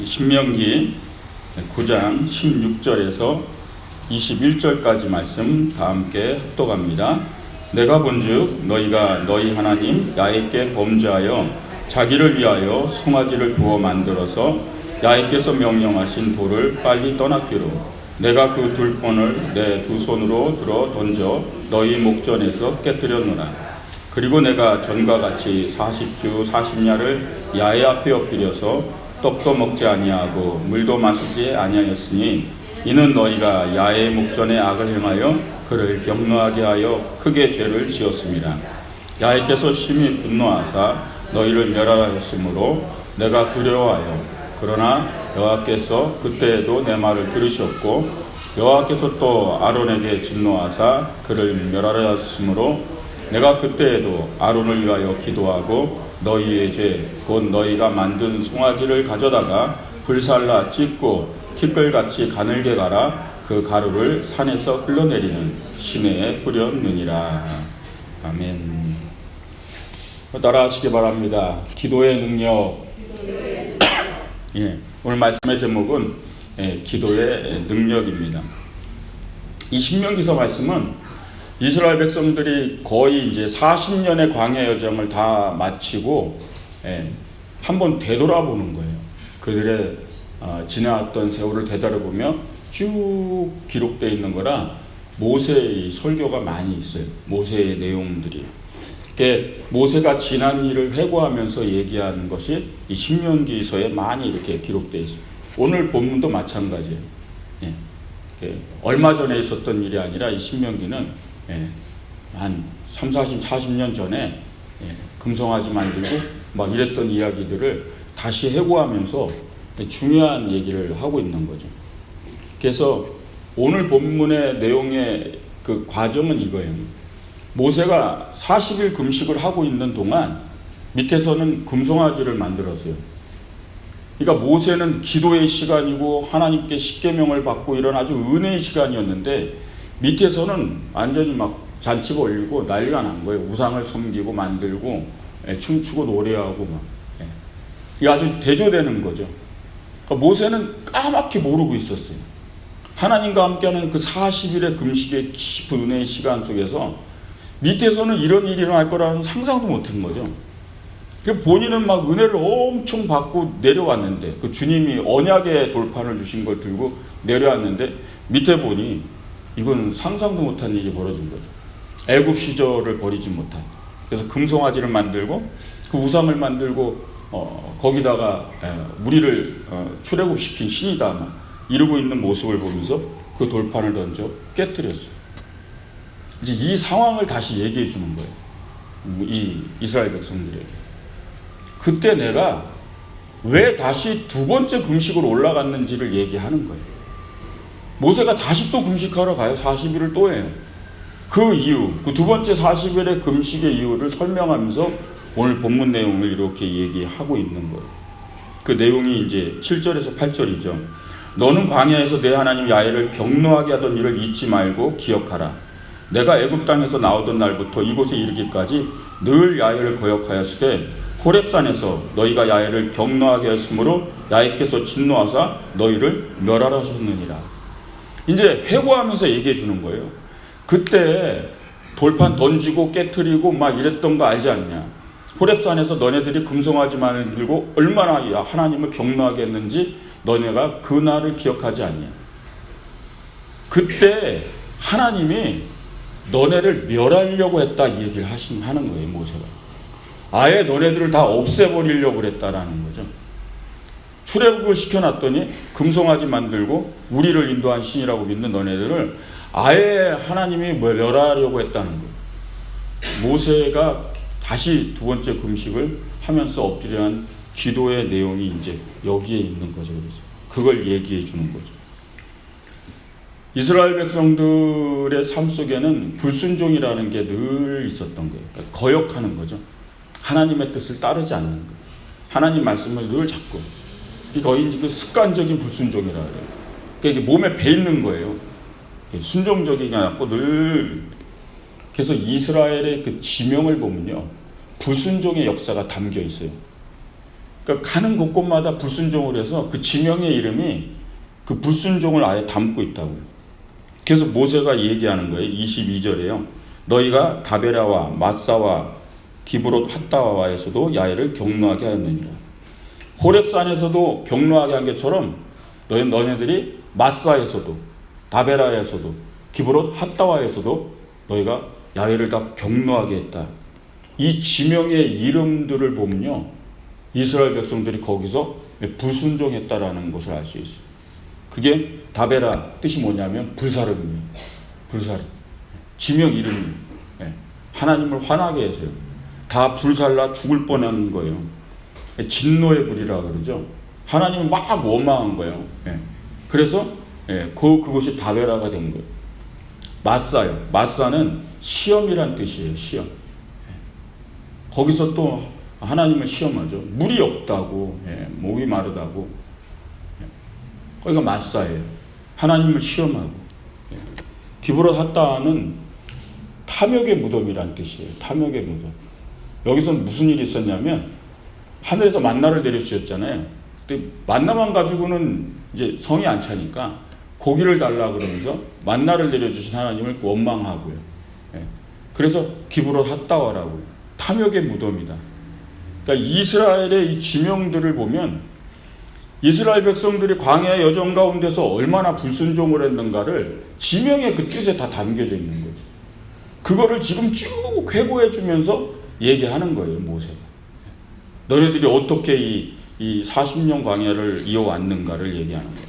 신명기 9장 16절에서 21절까지 말씀 다 함께 합독합니다. 내가 본즉 너희가 너희 하나님 야훼께 범죄하여 자기를 위하여 송아지를 두어 만들어서 야훼께서 명령하신 돌을 빨리 떠났기로 내가 그 들번을 내 두 손으로 들어 던져 너희 목전에서 깨뜨렸노라. 그리고 내가 전과 같이 40주 40야를 야훼 앞에 엎드려서 떡도 먹지 아니하고 물도 마시지 아니하였으니 이는 너희가 야훼 목전에 악을 행하여 그를 경노하게 하여 크게 죄를 지었습니다. 야훼께서 심히 분노하사 너희를 멸하였으므로 내가 두려워하여 그러나 여호와께서 그때에도 내 말을 들으셨고 여호와께서 또 아론에게 진노하사 그를 멸하였으므로 내가 그때에도 아론을 위하여 기도하고 너희의 죄 곧 너희가 만든 송아지를 가져다가 불살라 찢고 티끌같이 가늘게 갈아 그 가루를 산에서 흘러내리는 시내에 뿌렸느니라. 아멘. 따라하시기 바랍니다. 기도의 능력. 예, 오늘 말씀의 제목은 기도의 능력입니다. 이 신명기서 말씀은 이스라엘 백성들이 거의 이제 40년의 광야 여정을 다 마치고 한번 되돌아보는 거예요. 그들의 지나왔던 세월을 되돌아보며 쭉 기록되어 있는 거라 모세의 설교가 많이 있어요. 모세의 내용들이. 모세가 지난 일을 회고하면서 얘기하는 것이 이 신명기서에 많이 이렇게 기록되어 있어요. 오늘 본문도 마찬가지예요. 얼마 전에 있었던 일이 아니라 이 신명기는 한 40년 전에 금송아지 만들고 막 이랬던 이야기들을 다시 회고하면서 중요한 얘기를 하고 있는 거죠. 그래서 오늘 본문의 내용의 그 과정은 이거예요. 모세가 40일 금식을 하고 있는 동안 밑에서는 금송아지를 만들었어요. 그러니까 모세는 기도의 시간이고 하나님께 십계명을 받고 이런 아주 은혜의 시간이었는데 밑에서는 완전히 막 잔치가 올리고 난리가 난 거예요. 우상을 섬기고 만들고 춤추고 노래하고 막. 이게 아주 대조되는 거죠. 그러니까 모세는 까맣게 모르고 있었어요. 하나님과 함께하는 그 40일의 금식의 깊은 은혜의 시간 속에서 밑에서는 이런 일이 일어날 거라는 상상도 못한 거죠. 본인은 막 은혜를 엄청 받고 내려왔는데 그 주님이 언약의 돌판을 주신 걸 들고 내려왔는데 밑에 보니 이건 상상도 못한 일이 벌어진 거죠. 애굽 시절을 버리지 못한. 그래서 금송아지를 만들고 그 우상을 만들고 거기다가 우리를 출애굽시킨 신이다 막 이러고 있는 모습을 보면서 그 돌판을 던져 깨뜨렸어요. 이제 이 상황을 다시 얘기해 주는 거예요. 이 이스라엘 백성들에게. 그때 내가 왜 다시 두 번째 금식으로 올라갔는지를 얘기하는 거예요. 모세가 다시 또 금식하러 가요. 40일을 또 해요. 그 이유, 그 두 번째 40일의 금식의 이유를 설명하면서 오늘 본문 내용을 이렇게 얘기하고 있는 거예요. 그 내용이 이제 7절에서 8절이죠. 너는 광야에서 내 하나님 야훼를 경노하게 하던 일을 잊지 말고 기억하라. 내가 애굽 땅에서 나오던 날부터 이곳에 이르기까지 늘 야훼를 거역하였으되 호렙산에서 너희가 야훼를 경노하게 했으므로 야훼께서 진노하사 너희를 멸하셨느니라. 이제 회고하면서 얘기해 주는 거예요. 그때 돌판 던지고 깨트리고 막 이랬던 거 알지 않냐. 호렙산에서 너네들이 금송아지만을 들고 얼마나 하나님을 경노하게 했는지 너네가 그 날을 기억하지 않냐. 그때 하나님이 너네를 멸하려고 했다 이 얘기를 하는 거예요. 모세가 아예 너네들을 다 없애버리려고 그랬다라는 거죠. 출애굽을 시켜놨더니 금송아지 만들고 우리를 인도한 신이라고 믿는 너네들을 아예 하나님이 멸하려고 했다는 거예요. 모세가 다시 두 번째 금식을 하면서 엎드려 한 기도의 내용이 이제 여기에 있는 거죠. 그래서 그걸 얘기해 주는 거죠. 이스라엘 백성들의 삶 속에는 불순종이라는 게 늘 있었던 거예요. 그러니까 거역하는 거죠. 하나님의 뜻을 따르지 않는 거예요. 하나님 말씀을 늘 잡고. 거의 이제 그 습관적인 불순종이라 그래요. 그러니까 이게 몸에 배 있는 거예요. 순종적이지 않고 늘. 그래서 이스라엘의 그 지명을 보면요, 불순종의 역사가 담겨 있어요. 그러니까 가는 곳곳마다 불순종을 해서 그 지명의 이름이 그 불순종을 아예 담고 있다고요. 그래서 모세가 얘기하는 거예요. 22절에요. 너희가 다베라와 마사와 기브롯 핫다와에서도 야훼를 경노하게 하였느니라. 호렙산에서도 경노하게 한 것처럼 너희들이 마사에서도 다베라에서도 기브롯 핫다와에서도 너희가 야훼를 다 경노하게 했다. 이 지명의 이름들을 보면요, 이스라엘 백성들이 거기서 불순종했다라는 것을 알 수 있어요. 그게 다베라 뜻이 뭐냐면 불사름이에요. 불사름. 지명 이름이 하나님을 화나게 해서요. 다 불살라 죽을 뻔한 거예요. 진노의 불이라 그러죠. 하나님을 막 원망한 거예요. 그래서 그곳이 다베라가 된 거예요. 마사요. 마사는 시험이란 뜻이에요. 시험. 거기서 또 하나님을 시험하죠. 물이 없다고, 목이 마르다고. 거기가 마사예요. 하나님을 시험하고. 기브롯 핫다는 탐욕의 무덤이란 뜻이에요. 탐욕의 무덤. 여기서 무슨 일이 있었냐면 하늘에서 만나를 내려주셨잖아요. 근데 만나만 가지고는 이제 성이 안 차니까 고기를 달라 그러면서 만나를 내려주신 하나님을 원망하고요. 그래서 기브롯 핫다와라고요. 탐욕의 무덤이다. 그러니까 이스라엘의 이 지명들을 보면 이스라엘 백성들이 광야의 여정 가운데서 얼마나 불순종을 했는가를 지명의 그 뜻에 다 담겨져 있는 거죠. 그거를 지금 쭉 회고해 주면서 얘기하는 거예요, 모세가. 너네들이 어떻게 이 40년 광야를 이어왔는가를 얘기하는 거죠.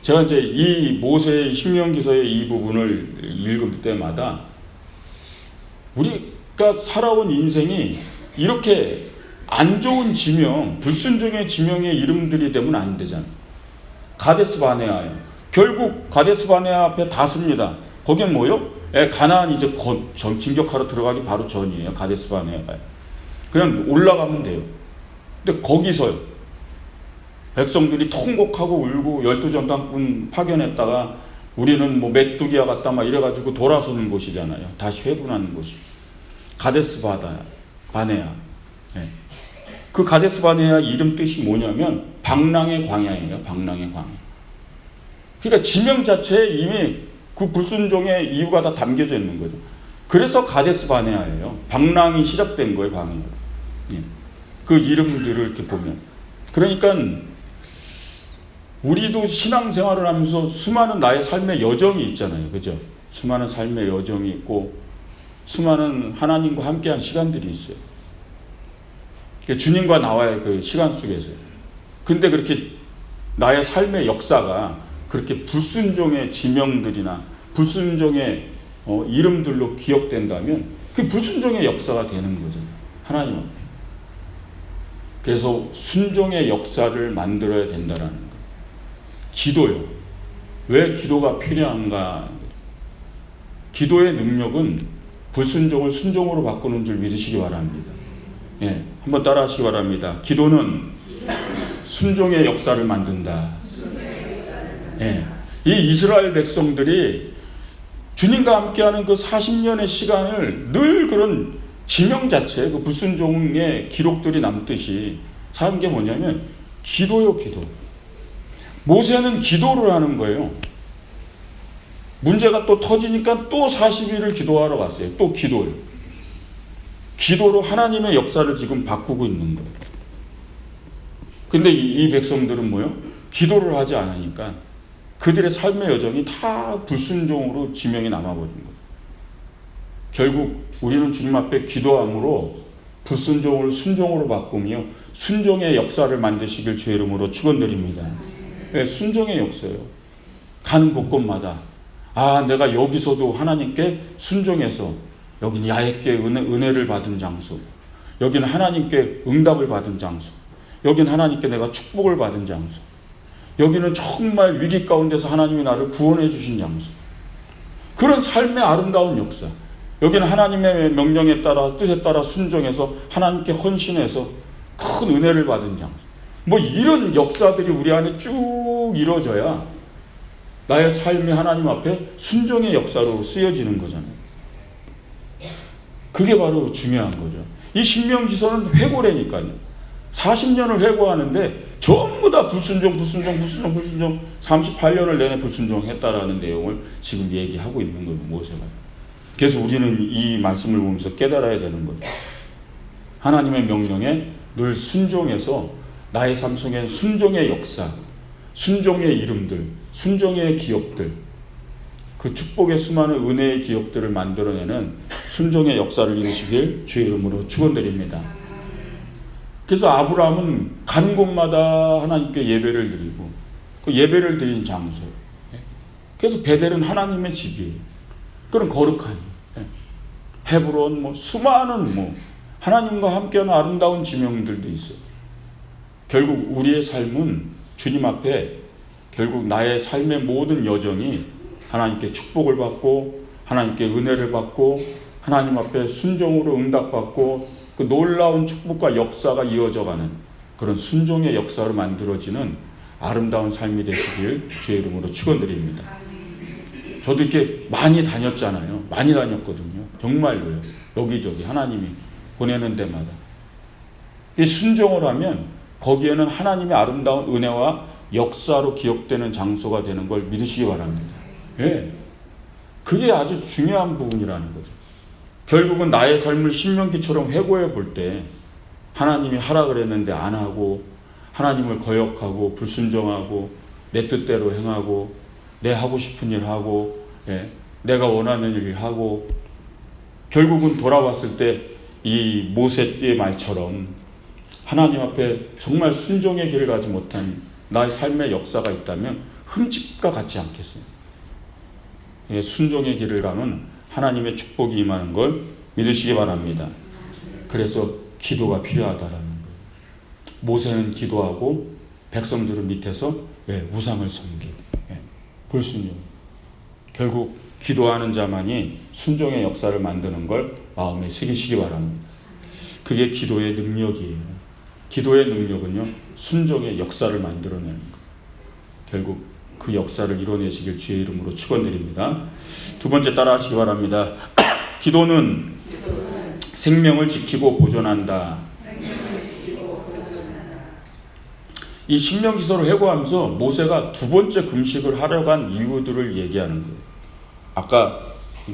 제가 이제 이 모세의 신명기서의 이 부분을 읽을 때마다 우리가 살아온 인생이 이렇게 안 좋은 지명, 불순종의 지명의 이름들이 되면 안 되잖아요. 가데스 바네아예요. 결국 가데스 바네아 앞에 다 씁니다. 거긴 뭐요? 가나안 이제 진격하러 들어가기 바로 전이에요. 가데스 바네아가. 그냥 올라가면 돼요. 근데 거기서요. 백성들이 통곡하고 울고 12전당꾼 파견했다가 우리는 뭐 메뚜기와 같다 막 이래가지고 돌아서는 곳이잖아요. 다시 회군하는 곳이. 가데스 바네아. 그 가데스 바네아 이름 뜻이 뭐냐면 방랑의 광야예요. 방랑의 광야. 그러니까 지명 자체에 이미 그 불순종의 이유가 다 담겨져 있는 거죠. 그래서 가데스 바네아예요. 방랑이 시작된 거예요. 광야로. 그 이름들을 이렇게 보면. 그러니까 우리도 신앙생활을 하면서 수많은 나의 삶의 여정이 있잖아요. 그죠? 수많은 삶의 여정이 있고 수많은 하나님과 함께한 시간들이 있어요. 주님과 나와의 그 시간 속에서요. 근데 그렇게 나의 삶의 역사가 그렇게 불순종의 지명들이나 불순종의 이름들로 기억된다면 그게 불순종의 역사가 되는 거잖아요. 하나님 앞에. 그래서 순종의 역사를 만들어야 된다는 거예요. 기도요. 왜 기도가 필요한가? 기도의 능력은 불순종을 순종으로 바꾸는 줄 믿으시기 바랍니다. 한번 따라 하시기 바랍니다. 기도는 순종의 역사를 만든다. 이 이스라엘 백성들이 주님과 함께하는 그 40년의 시간을 늘 그런 지명 자체, 그 불순종의 기록들이 남듯이 사는 게 뭐냐면 기도요, 기도. 모세는 기도를 하는 거예요. 문제가 또 터지니까 또 40일을 기도하러 갔어요. 또 기도요. 기도로 하나님의 역사를 지금 바꾸고 있는 거예요. 근데 이 백성들은 뭐요? 기도를 하지 않으니까 그들의 삶의 여정이 다 불순종으로 지명이 남아버린 거예요. 결국 우리는 주님 앞에 기도함으로 불순종을 순종으로 바꾸며 순종의 역사를 만드시길 주의 이름으로 축원드립니다. 순종의 역사예요. 가는 곳곳마다 내가 여기서도 하나님께 순종해서 여기는 야훼께 은혜를 받은 장소, 여기는 하나님께 응답을 받은 장소, 여기는 하나님께 내가 축복을 받은 장소, 여기는 정말 위기 가운데서 하나님이 나를 구원해 주신 장소, 그런 삶의 아름다운 역사, 여기는 하나님의 명령에 따라 뜻에 따라 순종해서 하나님께 헌신해서 큰 은혜를 받은 장소, 뭐 이런 역사들이 우리 안에 쭉 이루어져야 나의 삶이 하나님 앞에 순종의 역사로 쓰여지는 거잖아요. 그게 바로 중요한 거죠. 이 신명기서는 회고래니까요. 40년을 회고하는데 전부 다 불순종 38년을 내내 불순종했다라는 내용을 지금 얘기하고 있는 거예요, 모세가. 그래서 우리는 이 말씀을 보면서 깨달아야 되는 거예요. 하나님의 명령에 늘 순종해서 나의 삶 속에 순종의 역사, 순종의 이름들, 순종의 기업들, 그 축복의 수많은 은혜의 기업들을 만들어내는 순종의 역사를 이루시길 주의 이름으로 축원드립니다. 그래서 아브라함은 가는 곳마다 하나님께 예배를 드리고 그 예배를 드린 장소. 그래서 베델은 하나님의 집이에요. 그런 거룩한 헤브론 수많은 하나님과 함께하는 아름다운 지명들도 있어요. 결국 우리의 삶은 주님 앞에 결국 나의 삶의 모든 여정이 하나님께 축복을 받고 하나님께 은혜를 받고 하나님 앞에 순종으로 응답받고 그 놀라운 축복과 역사가 이어져가는 그런 순종의 역사로 만들어지는 아름다운 삶이 되시길 주의 이름으로 축원드립니다. 저도 이렇게 많이 다녔잖아요. 많이 다녔거든요. 정말로요. 여기저기 하나님이 보내는 데마다. 이 순종을 하면 거기에는 하나님의 아름다운 은혜와 역사로 기억되는 장소가 되는 걸 믿으시기 바랍니다. 예. 그게 아주 중요한 부분이라는 거죠. 결국은 나의 삶을 신명기처럼 회고해 볼 때 하나님이 하라 그랬는데 안 하고 하나님을 거역하고 불순종하고 내 뜻대로 행하고 내 하고 싶은 일 하고 내가 원하는 일 하고 결국은 돌아왔을 때 이 모세의 말처럼 하나님 앞에 정말 순종의 길을 가지 못한 나의 삶의 역사가 있다면 흠집과 같지 않겠어요. 순종의 길을 가면 하나님의 축복이 임하는 걸 믿으시기 바랍니다. 그래서 기도가 필요하다라는 거예요. 모세는 기도하고 백성들은 밑에서 우상을 섬기고 불순종. 결국 기도하는 자만이 순종의 역사를 만드는 걸 마음에 새기시기 바랍니다. 그게 기도의 능력이에요. 기도의 능력은요, 순종의 역사를 만들어내는 것. 결국 그 역사를 이뤄내시길 주의 이름으로 축원드립니다. 두 번째 따라하시기 바랍니다. 기도는 생명을 지키고 보존한다. 이 신명기서를 회고하면서 모세가 두 번째 금식을 하려고 한 이유들을 얘기하는 거예요. 아까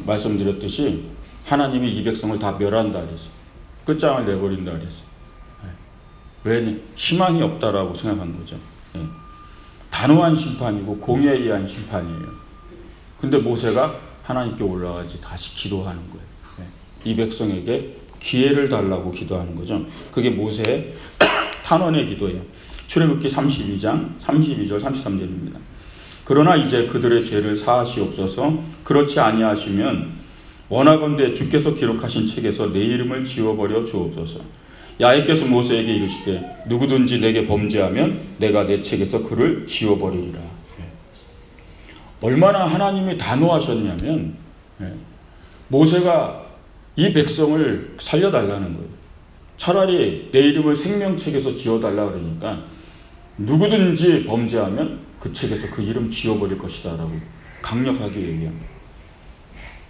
말씀드렸듯이 하나님이 이 백성을 다 멸한다 그랬어요. 끝장을 내버린다 그랬어요. 왜? 희망이 없다라고 생각한 거죠. 단호한 심판이고 공의에 의한 심판이에요. 근데 모세가 하나님께 올라가지 다시 기도하는 거예요. 이 백성에게 기회를 달라고 기도하는 거죠. 그게 모세의 탄원의 기도예요. 출애굽기 32장 32절 33절입니다. 그러나 이제 그들의 죄를 사하시옵소서. 그렇지 아니하시면 원하건대 주께서 기록하신 책에서 내 이름을 지워버려 주옵소서. 야훼께서 모세에게 이르시되 누구든지 내게 범죄하면 내가 내 책에서 그를 지워버리리라. 얼마나 하나님이 단호하셨냐면 모세가 이 백성을 살려달라는 거예요. 차라리 내 이름을 생명책에서 지워달라 그러니까 누구든지 범죄하면 그 책에서 그 이름 지워버릴 것이다 라고 강력하게 얘기합니다.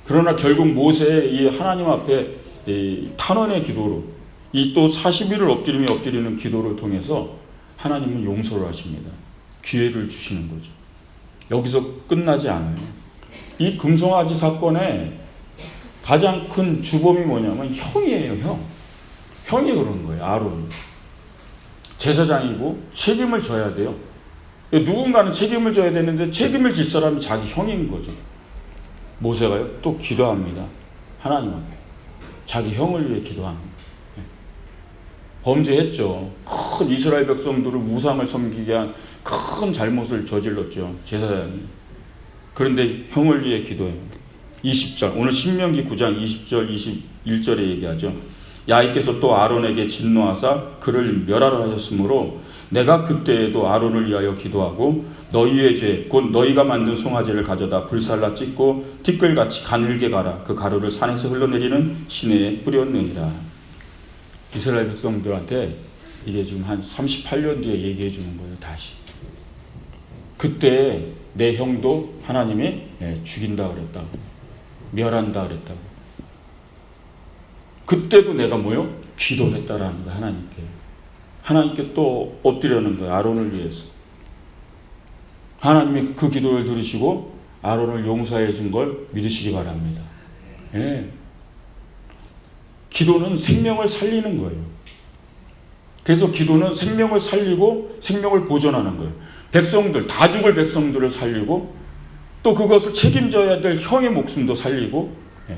그러나 결국 모세의 이 하나님 앞에 이 탄원의 기도로 이 또 40일을 엎드리는 기도를 통해서 하나님은 용서를 하십니다. 기회를 주시는 거죠. 여기서 끝나지 않아요. 이 금송아지 사건의 가장 큰 주범이 뭐냐면 형이에요. 형이 그러는 거예요. 아론. 제사장이고 책임을 져야 돼요. 누군가는 책임을 져야 되는데 책임을 질 사람이 자기 형인 거죠. 모세가요 또 기도합니다. 하나님 앞에 자기 형을 위해 기도합니다. 범죄했죠. 큰 이스라엘 백성들을 우상을 섬기게 한 큰 잘못을 저질렀죠. 제사장이. 그런데 형을 위해 기도해요. 20절 오늘 신명기 9장 20절 21절에 얘기하죠. 야훼께서 또 아론에게 진노하사 그를 멸하라 하셨으므로 내가 그때에도 아론을 위하여 기도하고 너희의 죄 곧 너희가 만든 송아지를 가져다 불살라 찢고 티끌같이 가늘게 갈아 그 가루를 산에서 흘러내리는 시내에 뿌렸느니라. 이스라엘 백성들한테 이게 지금 한 38년 뒤에 얘기해 주는 거예요. 다시. 그때 내 형도 하나님이 죽인다 그랬다고. 멸한다 그랬다고. 그때도 내가 기도했다라는 거야, 하나님께. 하나님께 또 엎드려는 거예요. 아론을 위해서. 하나님이 그 기도를 들으시고 아론을 용서해 준 걸 믿으시기 바랍니다. 예. 기도는 생명을 살리는 거예요. 그래서 기도는 생명을 살리고 생명을 보존하는 거예요. 백성들, 다 죽을 백성들을 살리고 또 그것을 책임져야 될 형의 목숨도 살리고. 예.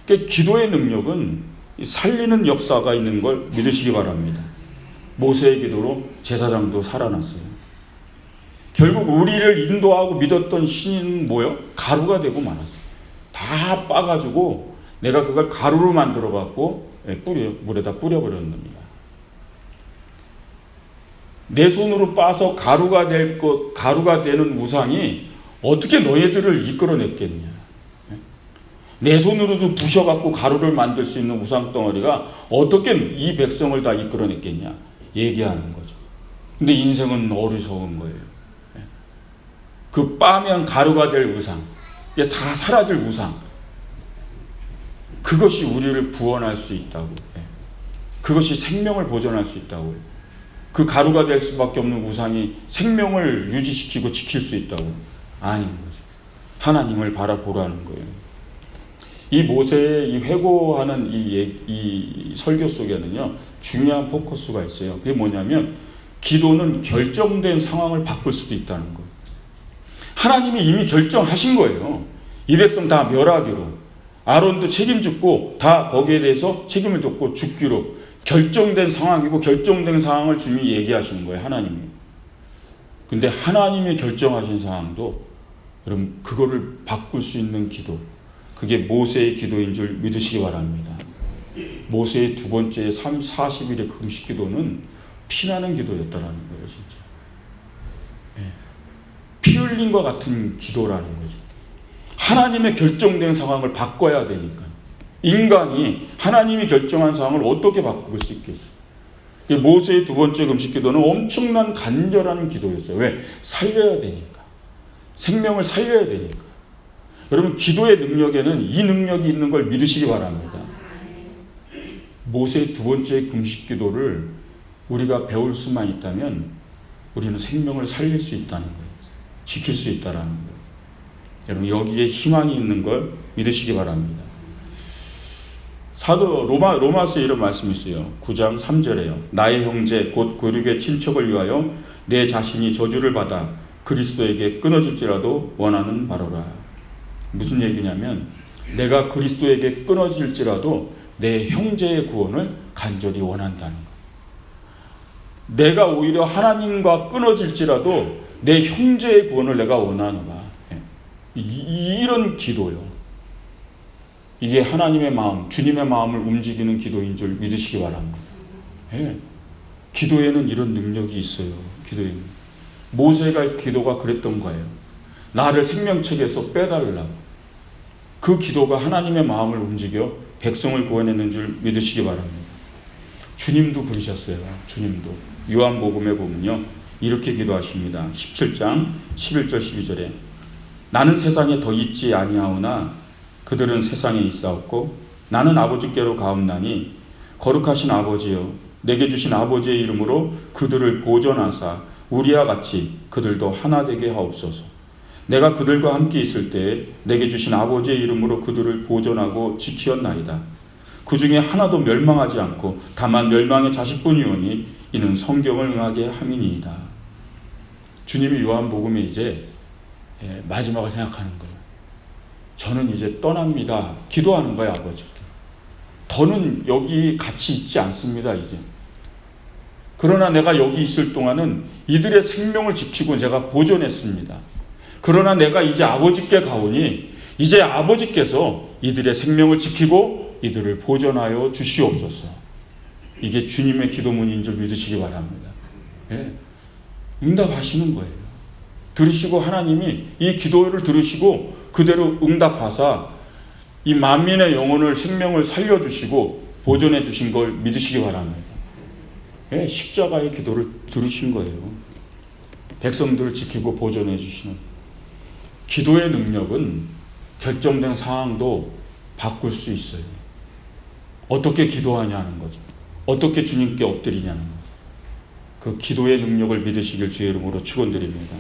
그러니까 기도의 능력은 살리는 역사가 있는 걸 믿으시기 바랍니다. 모세의 기도로 제사장도 살아났어요. 결국 우리를 인도하고 믿었던 신은 뭐요? 가루가 되고 말았어요. 다 빠가지고 내가 그걸 가루로 만들어갖고 물에다 뿌려버렸는 겁니다. 내 손으로 빠서 가루가 되는 우상이 어떻게 너희들을 이끌어냈겠냐? 내 손으로도 부셔갖고 가루를 만들 수 있는 우상 덩어리가 어떻게 이 백성을 다 이끌어냈겠냐? 얘기하는 거죠. 근데 인생은 어리석은 거예요. 그 빠면 가루가 될 우상, 사라질 우상, 그것이 우리를 구원할 수 있다고. 그것이 생명을 보존할 수 있다고. 그 가루가 될 수밖에 없는 우상이 생명을 유지시키고 지킬 수 있다고. 아닌 거죠. 하나님을 바라보라는 거예요. 이 모세의 이 회고하는 이 설교 속에는요, 중요한 포커스가 있어요. 그게 뭐냐면, 기도는 결정된 상황을 바꿀 수도 있다는 거예요. 하나님이 이미 결정하신 거예요. 이 백성 다 멸하기로. 아론도 책임졌고, 다 거기에 대해서 책임을 졌고, 죽기로. 결정된 상황이고, 결정된 상황을 주님이 얘기하시는 거예요, 하나님이. 근데 하나님이 결정하신 상황도, 여러분, 그거를 바꿀 수 있는 기도. 그게 모세의 기도인 줄 믿으시기 바랍니다. 모세의 두 번째 40일의 금식 기도는 피나는 기도였다라는 거예요, 진짜. 피 흘린 것 같은 기도라는 거죠. 하나님의 결정된 상황을 바꿔야 되니까. 인간이 하나님이 결정한 상황을 어떻게 바꿀 수 있겠어요? 모세의 두 번째 금식 기도는 엄청난 간절한 기도였어요. 왜? 살려야 되니까. 생명을 살려야 되니까. 여러분, 기도의 능력에는 이 능력이 있는 걸 믿으시기 바랍니다. 모세의 두 번째 금식 기도를 우리가 배울 수만 있다면 우리는 생명을 살릴 수 있다는 거예요. 지킬 수 있다는 거예요. 여러분, 여기에 희망이 있는 걸 믿으시기 바랍니다. 사도 로마서에 이런 말씀이 있어요. 9장 3절에요. 나의 형제 곧 고륙의 친척을 위하여 내 자신이 저주를 받아 그리스도에게 끊어질지라도 원하는 바로라. 무슨 얘기냐면, 내가 그리스도에게 끊어질지라도 내 형제의 구원을 간절히 원한다는 거예요. 내가 오히려 하나님과 끊어질지라도 내 형제의 구원을 내가 원하노라. 이런 기도요. 이게 하나님의 마음, 주님의 마음을 움직이는 기도인 줄 믿으시기 바랍니다. 기도에는 이런 능력이 있어요. 기도에는. 모세가 기도가 그랬던 거예요. 나를 생명책에서 빼달라고. 그 기도가 하나님의 마음을 움직여 백성을 구원했는 줄 믿으시기 바랍니다. 주님도 그러셨어요. 주님도. 요한복음에 보면요, 이렇게 기도하십니다. 17장 11절 12절에 나는 세상에 더 있지 아니하오나 그들은 세상에 있사옵고 나는 아버지께로 가옵나니 거룩하신 아버지여 내게 주신 아버지의 이름으로 그들을 보존하사 우리와 같이 그들도 하나 되게 하옵소서. 내가 그들과 함께 있을 때에 내게 주신 아버지의 이름으로 그들을 보존하고 지키었나이다. 그 중에 하나도 멸망하지 않고 다만 멸망의 자식뿐이오니 이는 성경을 응하게 함이니이다. 주님이 요한복음에 이제 마지막을 생각하는 거예요. 저는 이제 떠납니다. 기도하는 거예요, 아버지께. 더는 여기 같이 있지 않습니다, 이제. 그러나 내가 여기 있을 동안은 이들의 생명을 지키고 제가 보존했습니다. 그러나 내가 이제 아버지께 가오니 이제 아버지께서 이들의 생명을 지키고 이들을 보존하여 주시옵소서. 이게 주님의 기도문인 줄 믿으시기 바랍니다. 응답하시는 거예요. 들으시고 하나님이 이 기도를 들으시고 그대로 응답하사 이 만민의 영혼을 생명을 살려주시고 보존해 주신 걸 믿으시기 바랍니다. 십자가의 기도를 들으신 거예요. 백성들을 지키고 보존해 주시는 기도의 능력은 결정된 상황도 바꿀 수 있어요. 어떻게 기도하냐는 거죠. 어떻게 주님께 엎드리냐는 거죠. 그 기도의 능력을 믿으시길 주의 이름으로 축원드립니다.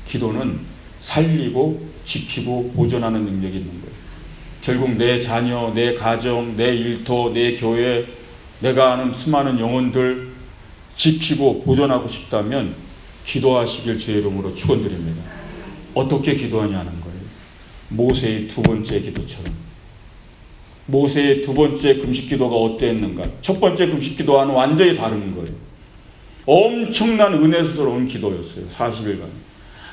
기도는 살리고 지키고 보존하는 능력이 있는 거예요. 결국 내 자녀, 내 가정, 내 일터, 내 교회, 내가 아는 수많은 영혼들 지키고 보존하고 싶다면 기도하시길 주의 이름으로 축원드립니다. 어떻게 기도하냐는 거예요. 모세의 두 번째 기도처럼. 모세의 두 번째 금식기도가 어땠는가? 첫 번째 금식기도와는 완전히 다른 거예요. 엄청난 은혜스러운 기도였어요. 40일간.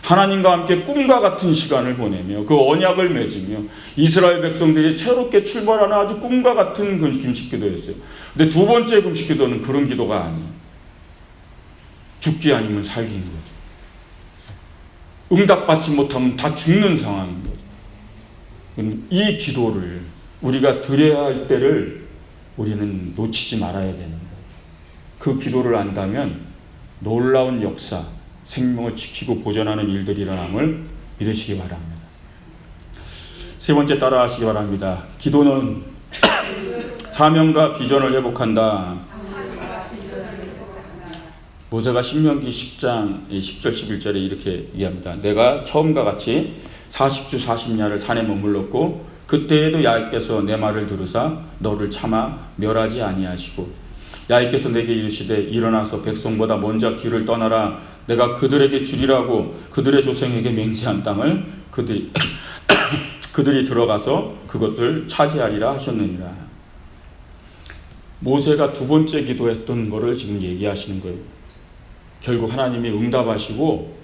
하나님과 함께 꿈과 같은 시간을 보내며 그 언약을 맺으며 이스라엘 백성들이 새롭게 출발하는 아주 꿈과 같은 금식기도였어요. 근데 두 번째 금식기도는 그런 기도가 아니에요. 죽기 아니면 살기인 거죠. 응답받지 못하면 다 죽는 상황인 거죠. 이 기도를 우리가 드려야 할 때를 우리는 놓치지 말아야 되는 거예요. 그 기도를 안다면 놀라운 역사, 생명을 지키고 보존하는 일들이 일어남을 믿으시기 바랍니다. 세 번째 따라 하시기 바랍니다. 기도는 사명과 비전을 회복한다. 모세가 신명기 10장 10절 11절에 이렇게 얘기합니다. 내가 처음과 같이 40주 40야를 산에 머물렀고 그때에도 야훼께서 내 말을 들으사 너를 참아 멸하지 아니하시고 야훼께서 내게 이르시되 일어나서 백성보다 먼저 길을 떠나라. 내가 그들에게 주리라고 그들의 조상에게 맹세한 땅을 그들이 들어가서 그것을 차지하리라 하셨느니라. 모세가 두 번째 기도했던 거를 지금 얘기하시는 거예요. 결국 하나님이 응답하시고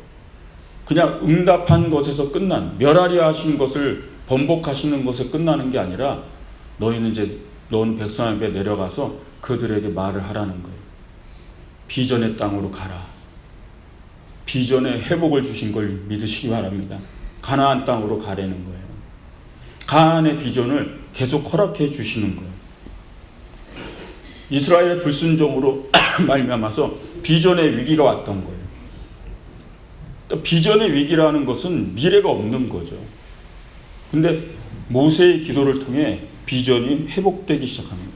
그냥 응답한 것에서 끝난, 멸하려 하신 것을 번복하시는 것에 끝나는 게 아니라 너는 백성 앞에 내려가서 그들에게 말을 하라는 거예요. 비전의 땅으로 가라. 비전의 회복을 주신 걸 믿으시기 바랍니다. 가나안 땅으로 가라는 거예요. 가나안의 비전을 계속 허락해 주시는 거예요. 이스라엘의 불순종으로 말미암아서 비전의 위기가 왔던 거예요. 그러니까 비전의 위기라는 것은 미래가 없는 거죠. 근데 모세의 기도를 통해 비전이 회복되기 시작합니다.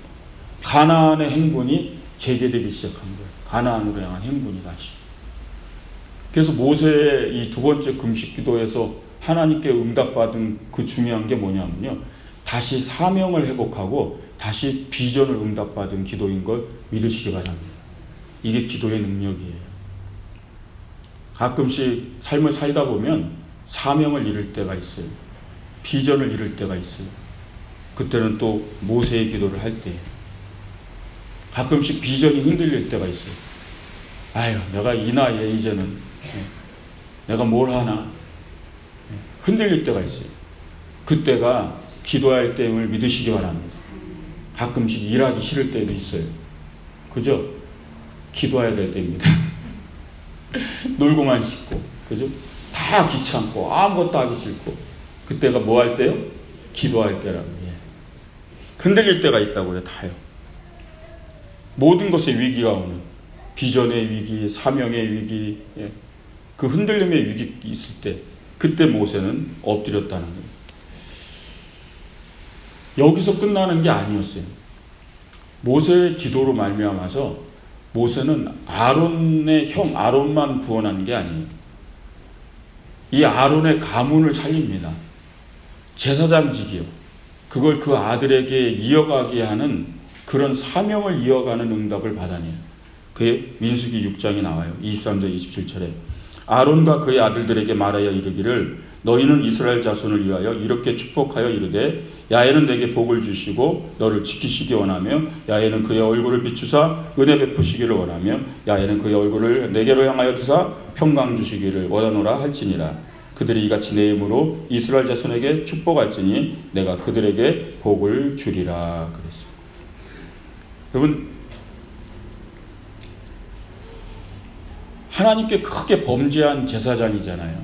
가나안의 행군이 재개되기 시작한 거예요. 가나안으로 향한 행군이 다시. 그래서 모세의 이 두 번째 금식 기도에서 하나님께 응답받은 그 중요한 게 뭐냐면요. 다시 사명을 회복하고 다시 비전을 응답받은 기도인 걸 믿으시기 바랍니다. 이게 기도의 능력이에요. 가끔씩 삶을 살다 보면 사명을 잃을 때가 있어요. 비전을 잃을 때가 있어요. 그때는 또 모세의 기도를 할 때예요. 가끔씩 비전이 흔들릴 때가 있어요. 아유, 내가 이 나이에 이제는 내가 뭘 하나 흔들릴 때가 있어요. 그때가 기도할 때임을 믿으시기 바랍니다. 가끔씩 일하기 싫을 때도 있어요. 그죠? 기도해야 될 때입니다. 놀고만 싶고, 그죠? 다 귀찮고 아무것도 하기 싫고 그때가 뭐 할 때요? 기도할 때라고요. 흔들릴 때가 있다고요. 다요. 모든 것에 위기가 오는 비전의 위기, 사명의 위기, 그 흔들림의 위기 있을 때 그때 모세는 엎드렸다는 거예요. 여기서 끝나는 게 아니었어요. 모세의 기도로 말미암아서 모세는 아론의 형 아론만 구원하는 게 아니에요. 이 아론의 가문을 살립니다. 제사장직이요. 그걸 그 아들에게 이어가게 하는 그런 사명을 이어가는 응답을 받아내요. 그게 민수기 6장에 나와요. 23절 27절에 아론과 그의 아들들에게 말하여 이르기를 너희는 이스라엘 자손을 위하여 이렇게 축복하여 이르되 야훼는 내게 복을 주시고 너를 지키시기 원하며 야훼는 그의 얼굴을 비추사 은혜 베푸시기를 원하며 야훼는 그의 얼굴을 내게로 향하여 두사 평강 주시기를 원하노라 할지니라. 그들이 이같이 내 이름으로 이스라엘 자손에게 축복할지니 내가 그들에게 복을 주리라 그랬습니다. 여러분, 하나님께 크게 범죄한 제사장이잖아요.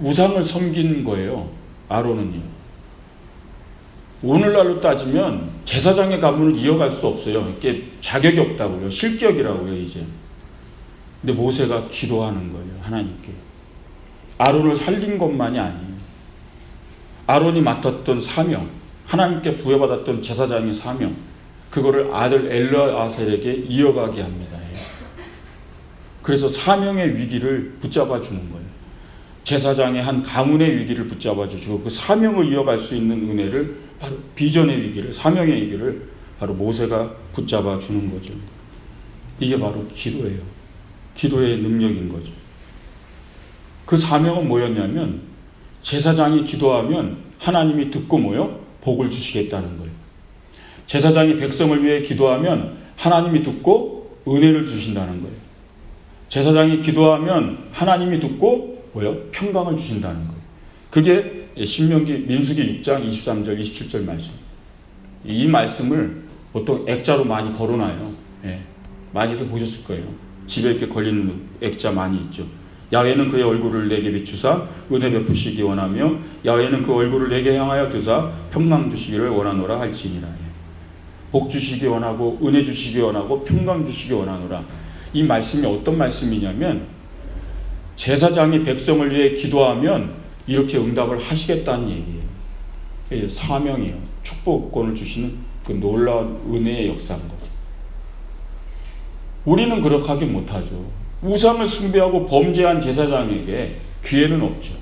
우상을 섬긴 거예요. 아론은요. 오늘날로 따지면 제사장의 가문을 이어갈 수 없어요. 이게 자격이 없다고요. 실격이라고요, 이제. 근데 모세가 기도하는 거예요, 하나님께. 아론을 살린 것만이 아니에요. 아론이 맡았던 사명, 하나님께 부여받았던 제사장의 사명, 그거를 아들 엘르아셀에게 이어가게 합니다. 그래서 사명의 위기를 붙잡아 주는 거예요. 제사장의 한 가문의 위기를 붙잡아 주시고 그 사명을 이어갈 수 있는 은혜를, 바로 비전의 위기를, 사명의 위기를 바로 모세가 붙잡아 주는 거죠. 이게 바로 기도예요. 기도의 능력인 거죠. 그 사명은 뭐였냐면, 제사장이 기도하면 하나님이 듣고 뭐요? 복을 주시겠다는 거예요. 제사장이 백성을 위해 기도하면 하나님이 듣고 은혜를 주신다는 거예요. 제사장이 기도하면 하나님이 듣고 뭐요? 평강을 주신다는 거예요. 그게 신명기 민수기 6장 23절 27절 말씀. 이 말씀을 보통 액자로 많이 걸어놔요. 예, 많이들 보셨을 거예요. 집에 이렇게 걸리는 액자 많이 있죠. 야훼는 그의 얼굴을 내게 비추사 은혜 베푸시기 원하며 야훼는 그 얼굴을 내게 향하여 드사 평강 주시기를 원하노라 할지니라. 복 주시기 원하고 은혜 주시기 원하고 평강 주시기 원하노라. 이 말씀이 어떤 말씀이냐면, 제사장이 백성을 위해 기도하면 이렇게 응답을 하시겠다는 얘기예요. 이게 사명이요, 축복권을 주시는 그 놀라운 은혜의 역사인 거죠. 우리는 그렇게 하기 못하죠. 우상을 숭배하고 범죄한 제사장에게 기회는 없죠.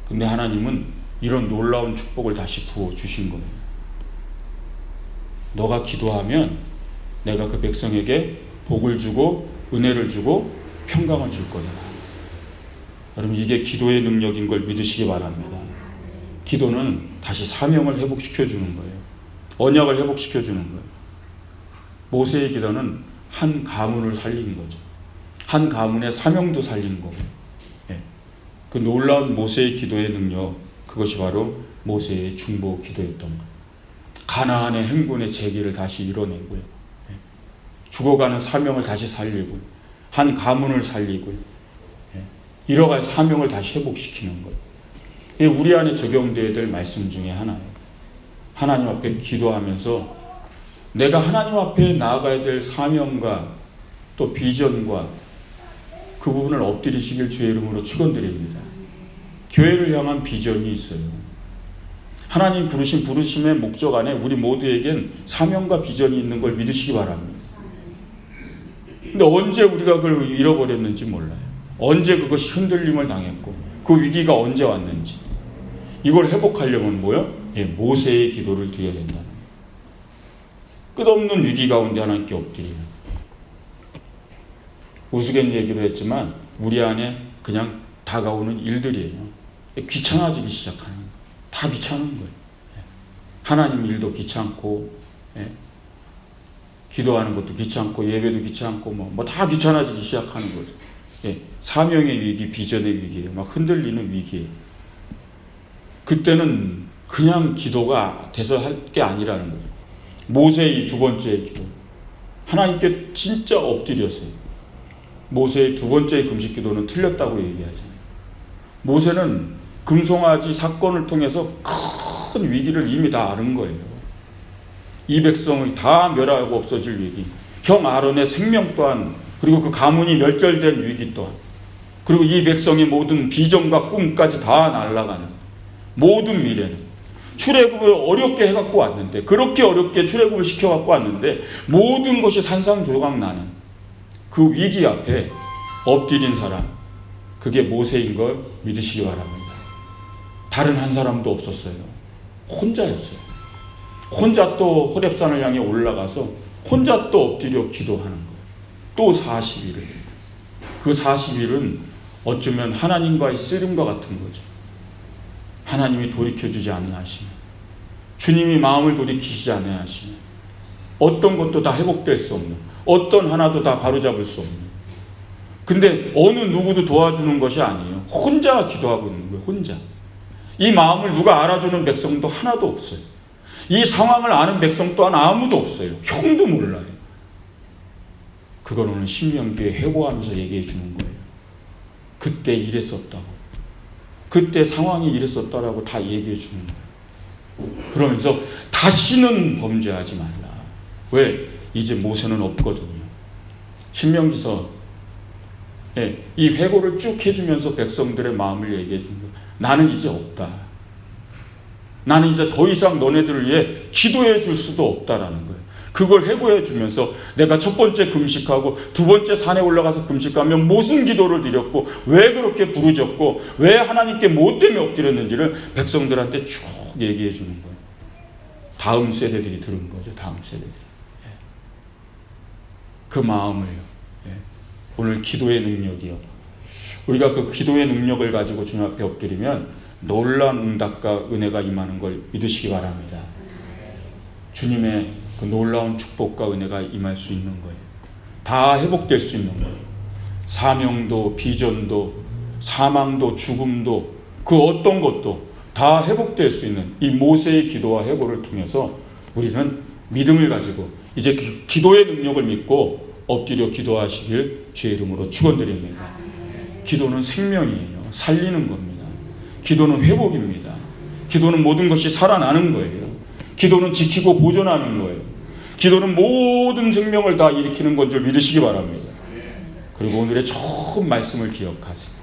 근데 하나님은 이런 놀라운 축복을 다시 부어주신 거예요. 너가 기도하면 내가 그 백성에게 복을 주고 은혜를 주고 평강을 줄 거다. 여러분, 이게 기도의 능력인 걸 믿으시기 바랍니다. 기도는 다시 사명을 회복시켜주는 거예요. 언약을 회복시켜주는 거예요. 모세의 기도는 한 가문을 살린 거죠. 한 가문의 사명도 살린 거고, 예. 그 놀라운 모세의 기도의 능력, 그것이 바로 모세의 중보 기도였던 거예요. 가나안의 행군의 재기를 다시 이뤄내고요, 예. 죽어가는 사명을 다시 살리고, 한 가문을 살리고요, 예. 이뤄갈 사명을 다시 회복시키는 거예요. 이게 우리 안에 적용되어야 될 말씀 중에 하나예요. 하나님 앞에 기도하면서 내가 하나님 앞에 나아가야 될 사명과 또 비전과 그 부분을 엎드리시길 주의 이름으로 축원드립니다. 교회를 향한 비전이 있어요. 하나님 부르신 부르심의 목적 안에 우리 모두에겐 사명과 비전이 있는 걸 믿으시기 바랍니다. 근데 언제 우리가 그걸 잃어버렸는지 몰라요. 언제 그것이 흔들림을 당했고 그 위기가 언제 왔는지. 이걸 회복하려면 뭐요? 예, 모세의 기도를 드려야 된다는 거예요. 끝없는 위기 가운데 하나님께 엎드리는. 우스갯얘기로 했지만 우리 안에 그냥 다가오는 일들이에요. 귀찮아지기 시작하는 거예요. 다 귀찮은 거예요. 하나님 일도 귀찮고, 기도하는 것도 귀찮고, 예배도 귀찮고, 뭐 다 귀찮아지기 시작하는 거죠. 사명의 위기, 비전의 위기예요. 막 흔들리는 위기예요. 그때는 그냥 기도가 돼서 할 게 아니라는 거예요. 모세의 두 번째 기도. 하나님께 진짜 엎드렸어요. 모세의 두 번째 금식 기도는 틀렸다고 얘기하잖아요. 모세는 금송아지 사건을 통해서 큰 위기를 이미 다 아는 거예요. 이 백성을 다 멸하고 없어질 위기, 형 아론의 생명 또한, 그리고 그 가문이 멸절된 위기 또한, 그리고 이 백성의 모든 비전과 꿈까지 다 날아가는 모든 미래는, 출애굽을 어렵게 해갖고 왔는데, 그렇게 어렵게 출애굽을 시켜갖고 왔는데 모든 것이 산산조각 나는 그 위기 앞에 엎드린 사람, 그게 모세인 걸 믿으시기 바랍니다. 다른 한 사람도 없었어요. 혼자였어요. 혼자 또 호렙산을 향해 올라가서 혼자 또 엎드려 기도하는 거예요. 또 40일을. 그 40일은 어쩌면 하나님과의 씨름과 같은 거죠. 하나님이 돌이켜주지 아니하시면, 주님이 마음을 돌이키시지 아니하시면 어떤 것도 다 회복될 수 없는, 어떤 하나도 다 바로잡을 수 없는. 근데 어느 누구도 도와주는 것이 아니에요. 혼자 기도하고 있는 거예요. 혼자. 이 마음을 누가 알아주는 백성도 하나도 없어요. 이 상황을 아는 백성 또한 아무도 없어요. 형도 몰라요. 그걸 오늘 신명기에 회고하면서 얘기해 주는 거예요. 그때 이랬었다고, 그때 상황이 이랬었다라고 다 얘기해 주는 거예요. 그러면서 다시는 범죄하지 말라. 왜? 이제 모세는 없거든요. 신명기서 이 회고를 쭉 해주면서 백성들의 마음을 얘기해 준 거예요. 나는 이제 없다. 나는 이제 더 이상 너네들을 위해 기도해 줄 수도 없다라는 거예요. 그걸 해고해 주면서 내가 첫 번째 금식하고 두 번째 산에 올라가서 금식하며 무슨 기도를 드렸고 왜 그렇게 부르짖고 왜 하나님께 뭐 때문에 엎드렸는지를 백성들한테 쭉 얘기해 주는 거예요. 다음 세대들이 들은 거죠. 다음 세대들이. 그 마음을요. 오늘 기도의 능력이요. 우리가 그 기도의 능력을 가지고 주님 앞에 엎드리면 놀라운 응답과 은혜가 임하는 걸 믿으시기 바랍니다. 주님의 그 놀라운 축복과 은혜가 임할 수 있는 거예요. 다 회복될 수 있는 거예요. 사명도, 비전도, 사망도, 죽음도, 그 어떤 것도 다 회복될 수 있는 이 모세의 기도와 회복을 통해서 우리는 믿음을 가지고 이제 기도의 능력을 믿고 엎드려 기도하시길 주의 이름으로 축원드립니다. 기도는 생명이에요. 살리는 겁니다. 기도는 회복입니다. 기도는 모든 것이 살아나는 거예요. 기도는 지키고 보존하는 거예요. 기도는 모든 생명을 다 일으키는 건 줄 믿으시기 바랍니다. 그리고 오늘의 처음 말씀을 기억하세요.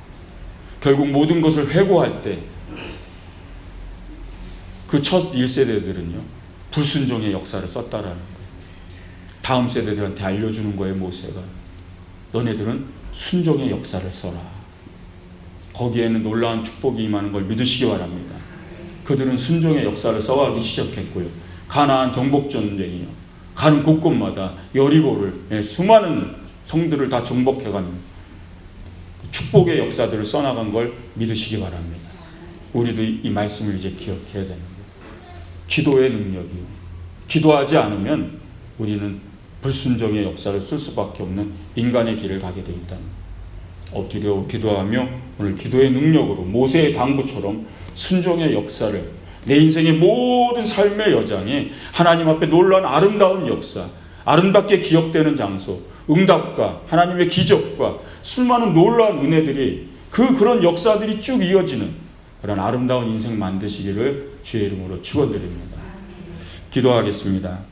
결국 모든 것을 회고할 때 그 첫 1세대들은요 불순종의 역사를 썼다라는 거예요. 다음 세대들한테 알려주는 거예요. 모세가 너네들은 순종의 역사를 써라. 거기에는 놀라운 축복이 임하는 걸 믿으시기 바랍니다. 그들은 순종의 역사를 써가기 시작했고요. 가나안 정복전쟁이요. 가는 곳곳마다 여리고를 수많은 성들을 다 정복해가는 축복의 역사들을 써나간 걸 믿으시기 바랍니다. 우리도 이 말씀을 이제 기억해야 되는 거예요. 기도의 능력이요. 기도하지 않으면 우리는 불순종의 역사를 쓸 수밖에 없는 인간의 길을 가게 되어 있다는 거예요. 엎드려 기도하며 오늘 기도의 능력으로 모세의 당부처럼 순종의 역사를 내 인생의 모든 삶의 여장에 하나님 앞에 놀라운 아름다운 역사, 아름답게 기억되는 장소, 응답과 하나님의 기적과 수많은 놀라운 은혜들이 그런 역사들이 쭉 이어지는 그런 아름다운 인생 만드시기를 주의 이름으로 축원드립니다. 기도하겠습니다.